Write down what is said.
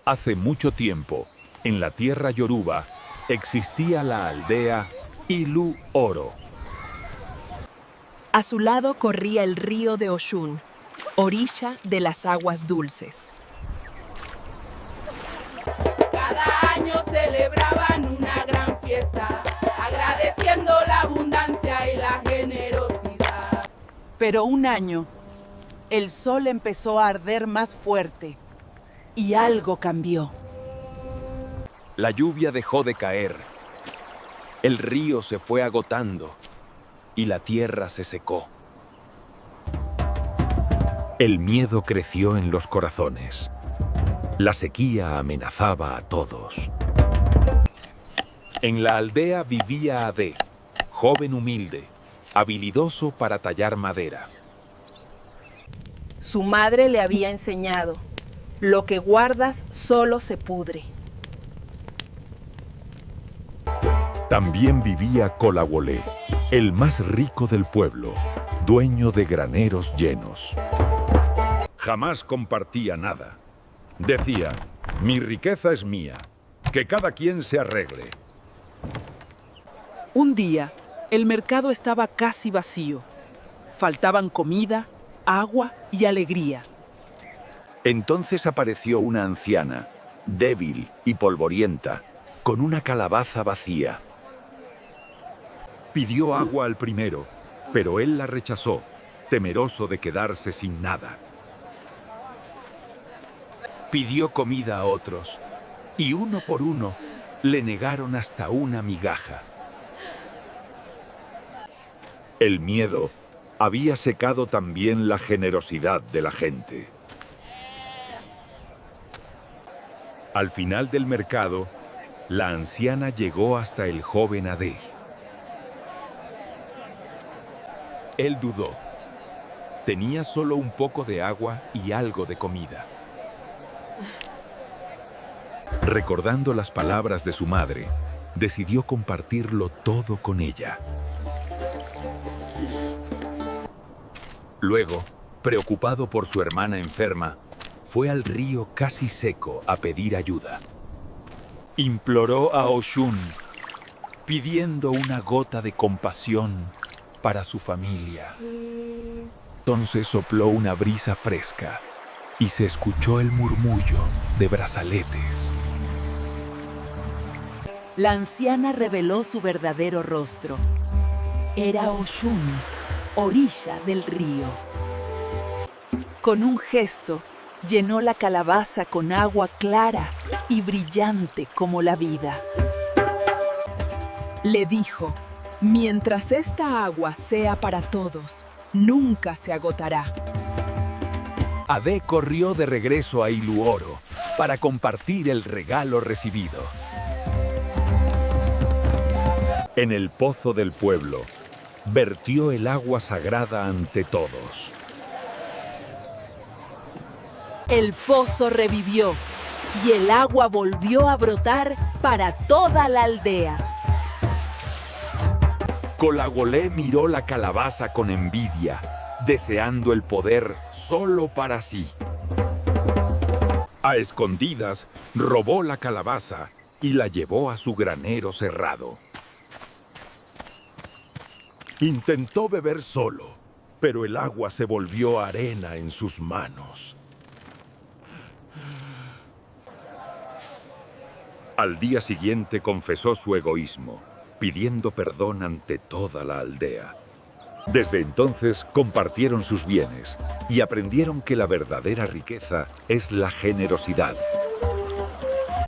Hace mucho tiempo, en la tierra yoruba, existía la aldea Ilu Oro. A su lado corría el río de Oshun, orilla de las aguas dulces. Cada año celebraban una gran fiesta, agradeciendo la abundancia y la generosidad. Pero un año, el sol empezó a arder más fuerte y algo cambió. La lluvia dejó de caer, el río se fue agotando y la tierra se secó. El miedo creció en los corazones. La sequía amenazaba a todos. En la aldea vivía Ade, joven humilde, habilidoso para tallar madera. Su madre le había enseñado, lo que guardas solo se pudre. También vivía Colawolé, el más rico del pueblo, dueño de graneros llenos. Jamás compartía nada. Decía, mi riqueza es mía, que cada quien se arregle. Un día, el mercado estaba casi vacío. Faltaban comida, agua y alegría. Entonces apareció una anciana, débil y polvorienta, con una calabaza vacía. Pidió agua al primero, pero él la rechazó, temeroso de quedarse sin nada. Pidió comida a otros, y uno por uno le negaron hasta una migaja. El miedo había secado también la generosidad de la gente. Al final del mercado, la anciana llegó hasta el joven Ade. Él dudó. Tenía solo un poco de agua y algo de comida. Recordando las palabras de su madre, decidió compartirlo todo con ella. Luego, preocupado por su hermana enferma, fue al río casi seco a pedir ayuda. Imploró a Oshun, pidiendo una gota de compasión para su familia. Entonces sopló una brisa fresca y se escuchó el murmullo de brazaletes. La anciana reveló su verdadero rostro. Era Oshun, orilla del río. Con un gesto, llenó la calabaza con agua clara y brillante como la vida. Le dijo, mientras esta agua sea para todos, nunca se agotará. Ade corrió de regreso a Ilu Oro para compartir el regalo recibido. En el pozo del pueblo, vertió el agua sagrada ante todos. El pozo revivió y el agua volvió a brotar para toda la aldea. Colawolé miró la calabaza con envidia, deseando el poder solo para sí. A escondidas, robó la calabaza y la llevó a su granero cerrado. Intentó beber solo, pero el agua se volvió arena en sus manos. Al día siguiente confesó su egoísmo, pidiendo perdón ante toda la aldea. Desde entonces compartieron sus bienes y aprendieron que la verdadera riqueza es la generosidad.